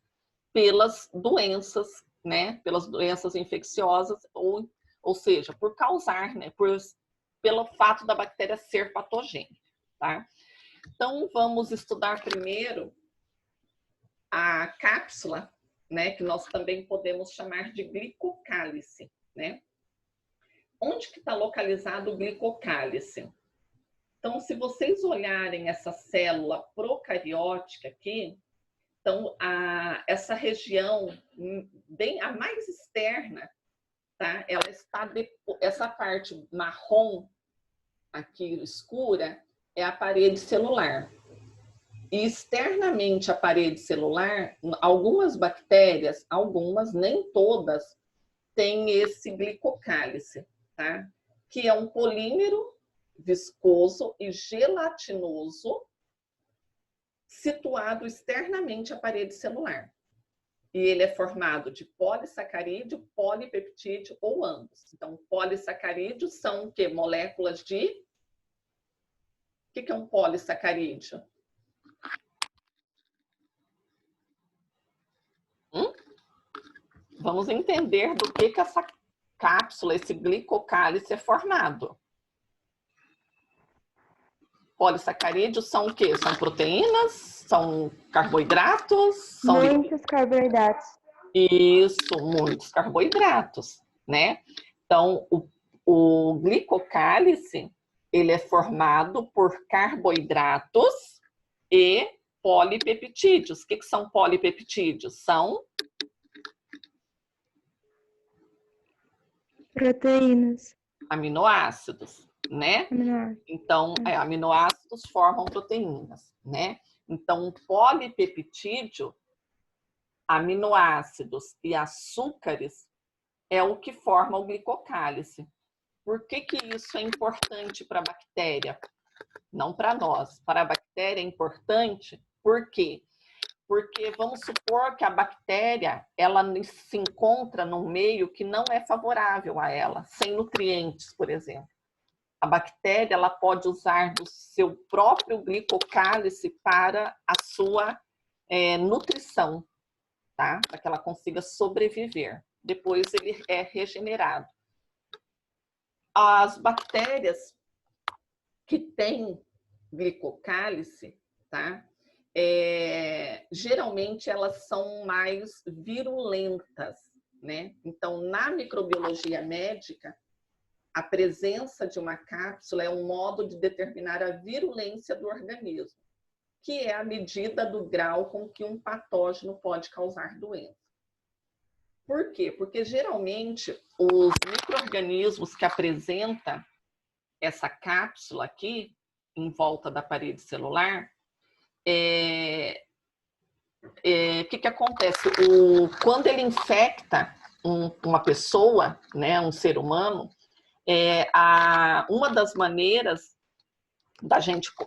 pelas doenças, né? Pelas doenças infecciosas, ou seja, por causar, né? Pelo fato da bactéria ser patogênica, tá? Então, vamos estudar primeiro a cápsula, né? Que nós também podemos chamar de glicocálice, né? Onde que está localizado o glicocálice? Então, se vocês olharem essa célula procariótica aqui, então, essa região, bem a mais externa, tá? Ela está essa parte marrom aqui escura é a parede celular. E externamente a parede celular, algumas bactérias, algumas, nem todas, têm esse glicocálice, tá? Que é um polímero viscoso e gelatinoso situado externamente à parede celular. E ele é formado de polissacarídeo, polipeptídeo ou ambos. Então, polissacarídeos são o quê? Moléculas de... O que é um polissacarídeo? Vamos entender do que essa cápsula, esse glicocálice é formado. Polissacarídeos são o quê? São proteínas? São carboidratos? São muitos carboidratos. Isso, muitos carboidratos, né? Então, o glicocálice, ele é formado por carboidratos e polipeptídeos. O que são polipeptídeos? São Proteínas. aminoácidos, né? Então, aminoácidos formam proteínas, né? Então, polipeptídeo, aminoácidos e açúcares é o que forma o glicocálice. Por que isso é importante para a bactéria? Não para nós. Para a bactéria é importante, por quê? Porque vamos supor que a bactéria ela se encontra num meio que não é favorável a ela, sem nutrientes, por exemplo. A bactéria ela pode usar do seu próprio glicocálice para a sua nutrição, tá? Para que ela consiga sobreviver. Depois ele é regenerado. As bactérias que têm glicocálice, tá? Geralmente elas são mais virulentas, né? Então, na microbiologia médica, a presença de uma cápsula é um modo de determinar a virulência do organismo, que é a medida do grau com que um patógeno pode causar doença. Por quê? Porque geralmente os micro-organismos que apresentam essa cápsula aqui, em volta da parede celular, que acontece? Quando ele infecta uma pessoa, né, um ser humano, uma das maneiras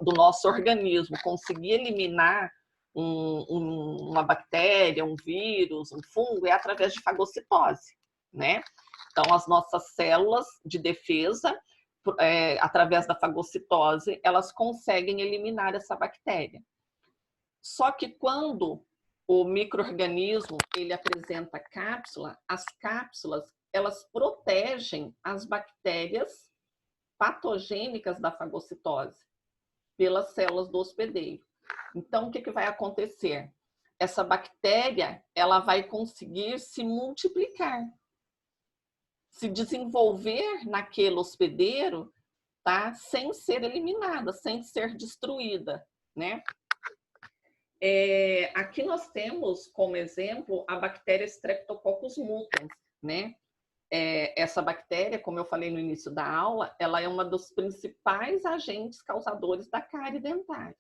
do nosso organismo conseguir eliminar uma bactéria, um vírus, um fungo, é através de fagocitose, né? Então, as nossas células de defesa, através da fagocitose, elas conseguem eliminar essa bactéria. Só que quando o micro-organismo, ele apresenta cápsula, as cápsulas, elas protegem as bactérias patogênicas da fagocitose pelas células do hospedeiro. Então, o que vai acontecer? Essa bactéria, ela vai conseguir se multiplicar, se desenvolver naquele hospedeiro, tá? Sem ser eliminada, sem ser destruída, né? Aqui nós temos como exemplo a bactéria Streptococcus mutans, né? Essa bactéria, como eu falei no início da aula, ela é uma dos principais agentes causadores da cárie dentária.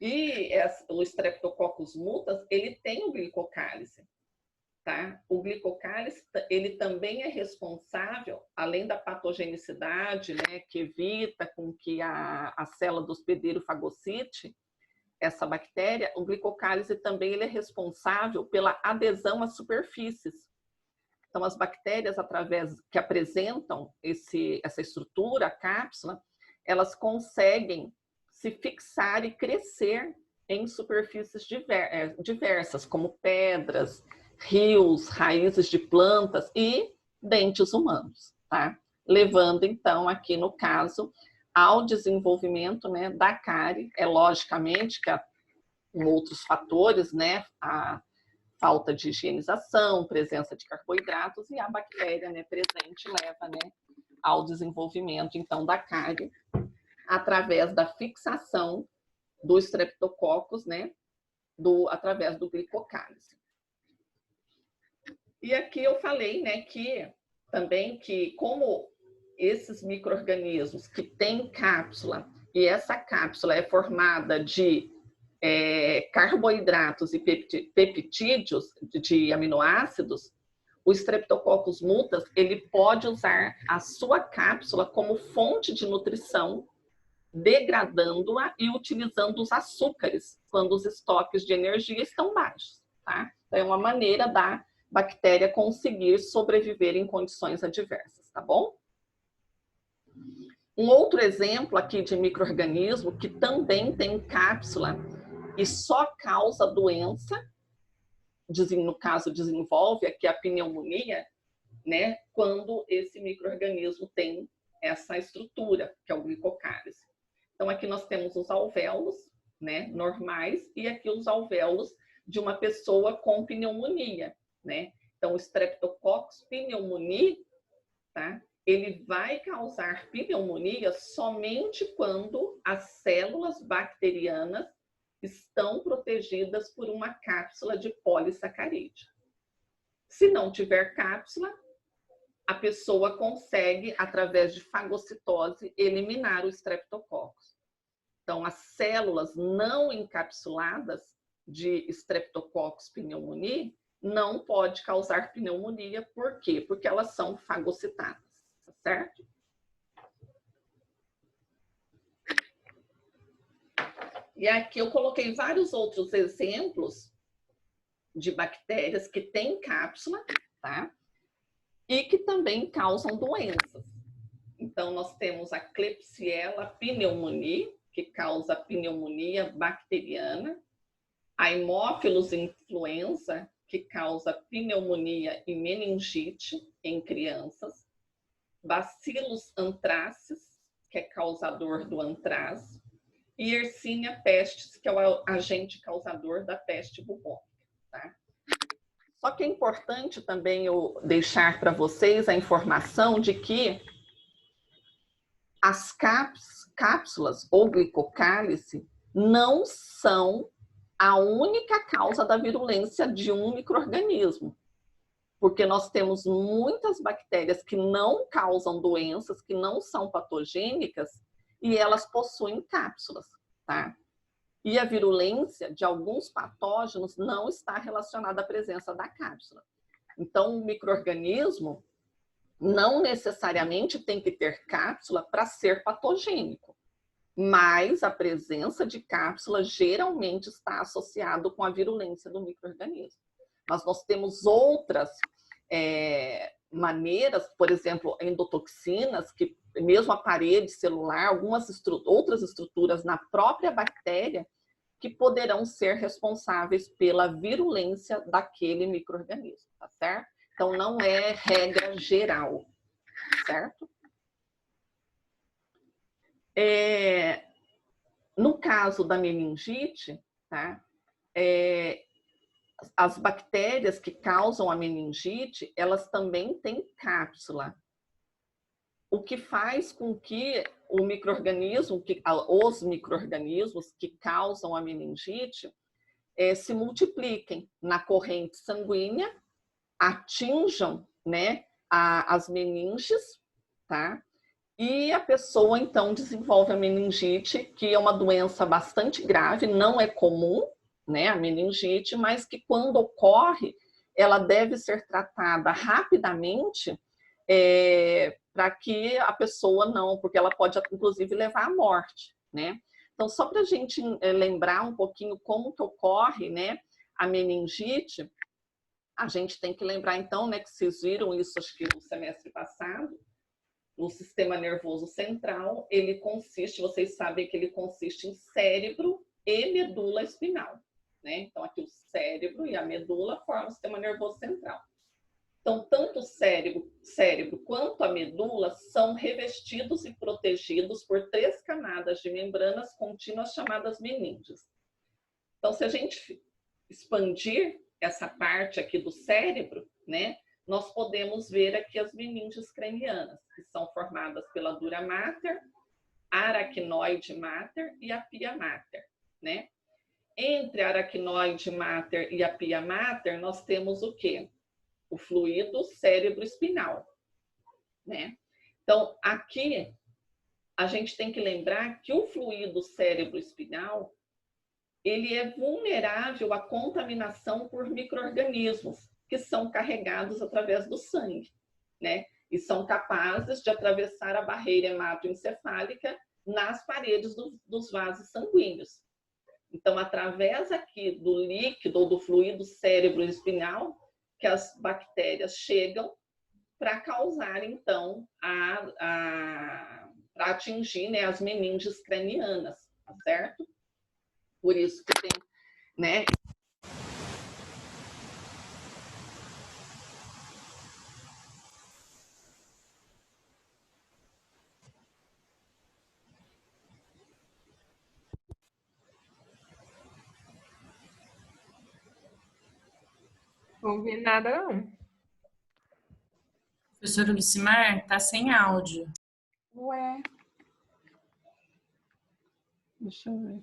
E o Streptococcus mutans, ele tem o glicocálice, tá? O glicocálice, ele também é responsável, além da patogenicidade, né, que evita com que a célula do hospedeiro fagocite essa bactéria, o glicocálice também ele é responsável pela adesão às superfícies. Então, as bactérias, que apresentam essa estrutura, a cápsula, elas conseguem se fixar e crescer em superfícies diversas, como pedras, rios, raízes de plantas e dentes humanos, tá? Levando, então, aqui no caso, ao desenvolvimento, né, da cárie. Logicamente que com outros fatores, né, a falta de higienização, presença de carboidratos e a bactéria, né, presente leva, né, ao desenvolvimento, então, da cárie através da fixação do Streptococcus, né, através do glicocálice. E aqui eu falei, né, que como esses micro-organismos que têm cápsula, e essa cápsula é formada de carboidratos e peptídeos, de aminoácidos, o Streptococcus mutans, ele pode usar a sua cápsula como fonte de nutrição, degradando-a e utilizando os açúcares quando os estoques de energia estão baixos, tá? Então, é uma maneira da bactéria conseguir sobreviver em condições adversas, tá bom? Um outro exemplo aqui de micro-organismo que também tem cápsula e só causa doença, no caso desenvolve aqui a pneumonia, né, quando esse micro-organismo tem essa estrutura, que é o glicocálice. Então aqui nós temos os alvéolos, né, normais, e aqui os alvéolos de uma pessoa com pneumonia, né? Então o Streptococcus pneumoniae, tá? Ele vai causar pneumonia somente quando as células bacterianas estão protegidas por uma cápsula de polissacarídeo. Se não tiver cápsula, a pessoa consegue, através de fagocitose, eliminar o Streptococcus. Então, as células não encapsuladas de Streptococcus pneumoniae não pode causar pneumonia. Por quê? Porque elas são fagocitadas, tá certo? E aqui eu coloquei vários outros exemplos de bactérias que têm cápsula, tá? E que também causam doenças. Então, nós temos a Klebsiella pneumoniae, que causa pneumonia bacteriana, a Haemophilus influenza, que causa pneumonia e meningite em crianças, Bacillus anthracis, que é causador do antraz, e Yersinia pestis, que é o agente causador da peste bubônica, tá? Só que é importante também eu deixar para vocês a informação de que as cápsulas ou glicocálice não são a única causa da virulência de um micro-organismo, porque nós temos muitas bactérias que não causam doenças, que não são patogênicas, e elas possuem cápsulas, tá? E a virulência de alguns patógenos não está relacionada à presença da cápsula. Então, o micro-organismo não necessariamente tem que ter cápsula para ser patogênico, mas a presença de cápsula geralmente está associado com a virulência do micro-organismo. Mas nós temos outras maneiras, por exemplo, endotoxinas, que mesmo a parede celular, algumas outras estruturas na própria bactéria que poderão ser responsáveis pela virulência daquele micro-organismo, tá certo? Então, não é regra geral, certo? No caso da meningite, tá? As bactérias que causam a meningite, elas também têm cápsula, o que faz com que o micro-organismo, os micro-organismos que causam a meningite se multipliquem na corrente sanguínea, atinjam, né, as meninges, tá? E a pessoa, então, desenvolve a meningite, que é uma doença bastante grave, não é comum, né, a meningite, mas que quando ocorre, ela deve ser tratada rapidamente para que a pessoa não, porque ela pode, inclusive, levar à morte, né? Então, só para a gente lembrar um pouquinho como que ocorre, né, a meningite, a gente tem que lembrar, então, né, que vocês viram isso, acho que no semestre passado, o sistema nervoso central, ele consiste, vocês sabem que ele consiste em cérebro e medula espinal, né? Então, aqui o cérebro e a medula formam o sistema nervoso central. Então, tanto o cérebro quanto a medula são revestidos e protegidos por 3 camadas de membranas contínuas chamadas meninges. Então, se a gente expandir essa parte aqui do cérebro, né, nós podemos ver aqui as meninges cranianas, que são formadas pela dura mater, aracnoide mater e a pia mater, né? Entre a aracnoide mater e a pia mater, nós temos o quê? O fluido cérebro-espinal, né? Então, aqui, a gente tem que lembrar que o fluido cérebro-espinal, ele é vulnerável à contaminação por micro-organismos, que são carregados através do sangue, né? E são capazes de atravessar a barreira hematoencefálica nas paredes dos vasos sanguíneos. Então, através aqui do líquido ou do fluido cérebro-espinal, que as bactérias chegam para causar, então, para atingir, né, as meninges cranianas, tá certo? Por isso que tem, né? Não ouvi nada, não. Professora Lucimar, tá sem áudio. Ué. Deixa eu ver.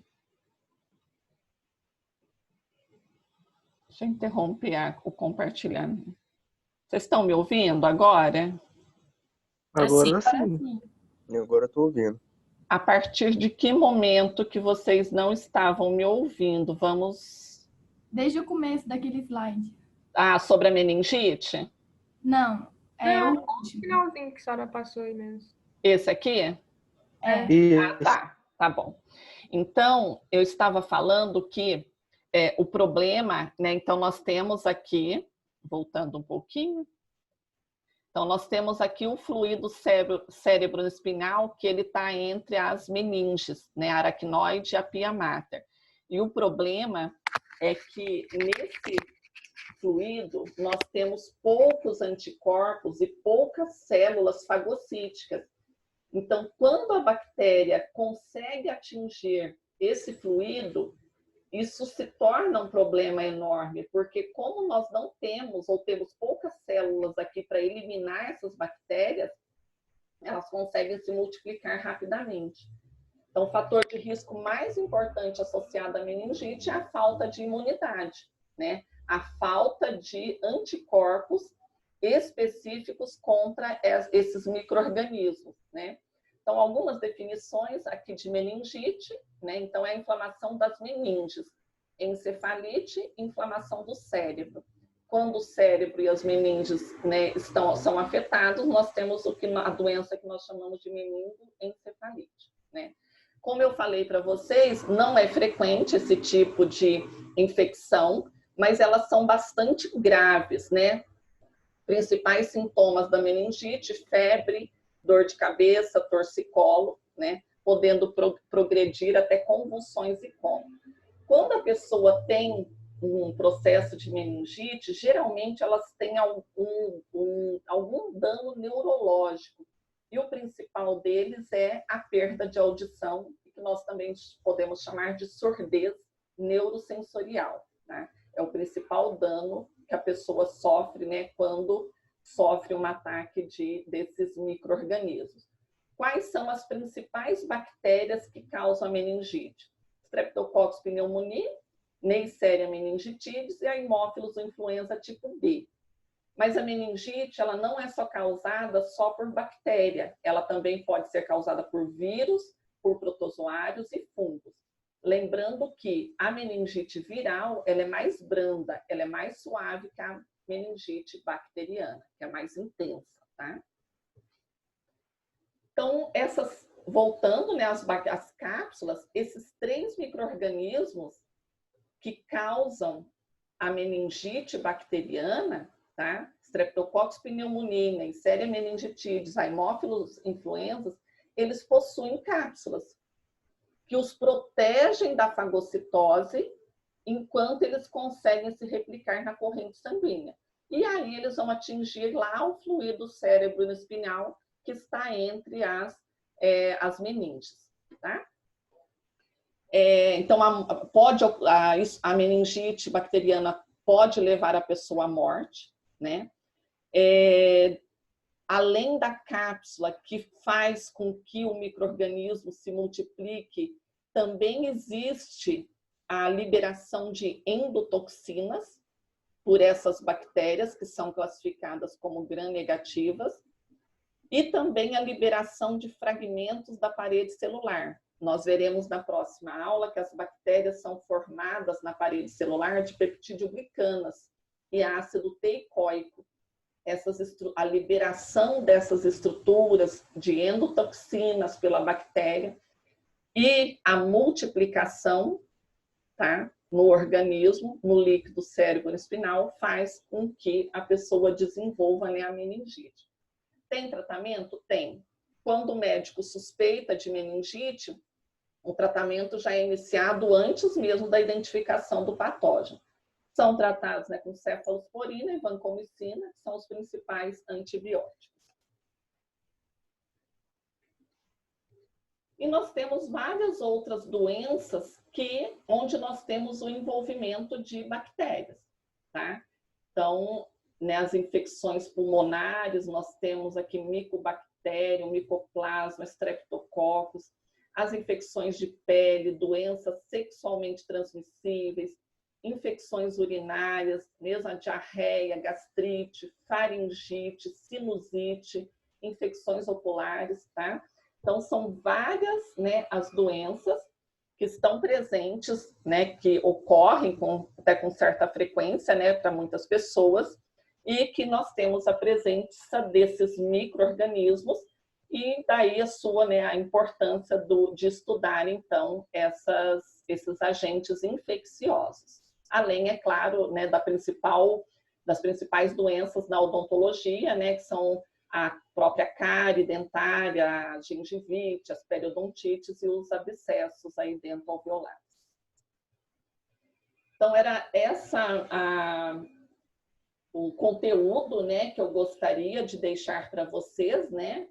Deixa eu interromper o compartilhamento. Vocês estão me ouvindo agora? Agora Assim, sim. Agora eu tô ouvindo. A partir de que momento que vocês não estavam me ouvindo? Vamos... Desde o começo daquele slide. Ah, sobre a meningite? Não, Não, o o finalzinho que a senhora passou aí mesmo. Esse aqui? É. Tá bom. Então, eu estava falando que o problema, né? Então, nós temos aqui, voltando um pouquinho, então, nós temos aqui o fluido cérebro-espinal, que ele está entre as meninges, né? A aracnoide e a pia mater. E o problema é que nesse fluido nós temos poucos anticorpos e poucas células fagocíticas. Então, quando a bactéria consegue atingir esse fluido, isso se torna um problema enorme, porque como nós não temos ou temos poucas células aqui para eliminar essas bactérias, elas conseguem se multiplicar rapidamente. Então, o fator de risco mais importante associado à meningite é a falta de imunidade, né? A falta de anticorpos específicos contra esses micro-organismos, né? Então, algumas definições aqui de meningite, né? Então, é a inflamação das meninges, encefalite, inflamação do cérebro. Quando o cérebro e as meninges, né, são afetados, nós temos a doença que nós chamamos de meningoencefalite, né? Como eu falei para vocês, não é frequente esse tipo de infecção, mas elas são bastante graves, né? Principais sintomas da meningite: febre, dor de cabeça, torcicolo, né? Podendo progredir até convulsões e coma. Quando a pessoa tem um processo de meningite, geralmente elas têm algum dano neurológico. E o principal deles é a perda de audição, que nós também podemos chamar de surdez neurosensorial, né? É o principal dano que a pessoa sofre, né, quando sofre um ataque desses micro-organismos. Quais são as principais bactérias que causam a meningite? Streptococcus pneumoniae, Neisseria meningitidis e a Haemophilus influenza tipo B. Mas a meningite, ela não é só causada só por bactéria, ela também pode ser causada por vírus, por protozoários e fungos. Lembrando que a meningite viral, ela é mais branda, ela é mais suave que a meningite bacteriana, que é mais intensa, tá? Então, voltando, né, as cápsulas, esses 3 micro-organismos que causam a meningite bacteriana, tá? Streptococcus pneumoniae, Neisseria meningitidis, Haemophilus influenza, eles possuem cápsulas que os protegem da fagocitose enquanto eles conseguem se replicar na corrente sanguínea. E aí eles vão atingir lá o fluido cérebro-espinhal que está entre as meninges, tá? Então, a meningite bacteriana pode levar a pessoa à morte, né? Além da cápsula que faz com que o micro-organismo se multiplique, também existe a liberação de endotoxinas por essas bactérias, que são classificadas como gram-negativas, e também a liberação de fragmentos da parede celular. Nós veremos na próxima aula que as bactérias são formadas na parede celular de peptidoglicanas e ácido teicoico. A liberação dessas estruturas de endotoxinas pela bactéria e a multiplicação, tá, no organismo, no líquido cérebro-espinal, faz com que a pessoa desenvolva, né, a meningite. Tem tratamento? Tem. Quando o médico suspeita de meningite, o tratamento já é iniciado antes mesmo da identificação do patógeno. São tratados, né, com cefalosporina e vancomicina, que são os principais antibióticos. E nós temos várias outras doenças onde nós temos o envolvimento de bactérias, tá? Então, né, as infecções pulmonares, nós temos aqui Mycobacterium, Mycoplasma, Streptococcus, as infecções de pele, doenças sexualmente transmissíveis, infecções urinárias, mesmo a diarreia, gastrite, faringite, sinusite, infecções oculares, tá? Então, são várias, né, as doenças que estão presentes, né, que ocorrem até com certa frequência, né, para muitas pessoas, e que nós temos a presença desses micro-organismos, e daí a importância de estudar, então, esses agentes infecciosos. Além, é claro, né, das principais doenças na odontologia, né, que são a própria cárie dentária, a gengivite, as periodontites e os abscessos aí dento-alveolares. Então, era o conteúdo, né, que eu gostaria de deixar para vocês, né,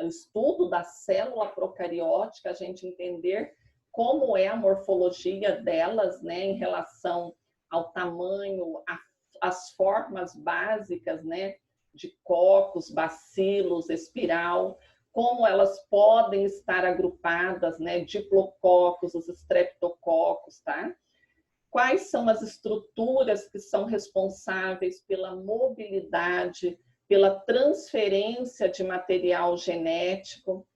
o estudo da célula procariótica, a gente entender como é a morfologia delas, né, em relação ao tamanho, as formas básicas, né, de cocos, bacilos, espiral, como elas podem estar agrupadas, né, diplococos, os estreptococos, tá? Quais são as estruturas que são responsáveis pela mobilidade, pela transferência de material genético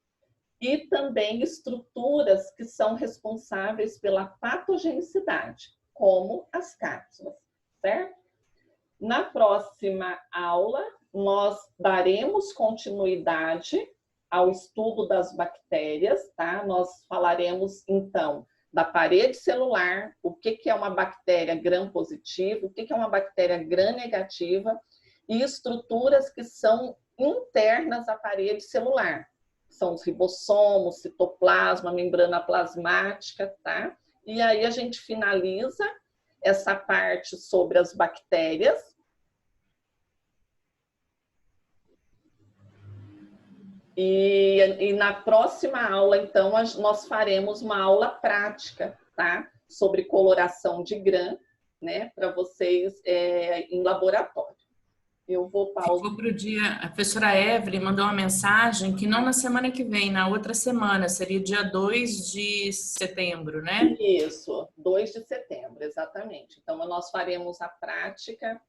e também estruturas que são responsáveis pela patogenicidade, como as cápsulas, certo? Na próxima aula, nós daremos continuidade ao estudo das bactérias, tá? Nós falaremos, então, da parede celular, o que é uma bactéria gram-positiva, o que é uma bactéria gram-negativa e estruturas que são internas à parede celular. São os ribossomos, citoplasma, membrana plasmática, tá? e aí a gente finaliza essa parte sobre as bactérias. E na próxima aula, então, nós faremos uma aula prática, tá? Sobre coloração de Gram, né? Para vocês em laboratório. Eu vou pausar. Ficou para o dia. A professora Evelyn mandou uma mensagem que não na semana que vem, na outra semana, seria dia 2 de setembro, né? Isso, 2 de setembro, exatamente. Então, nós faremos a prática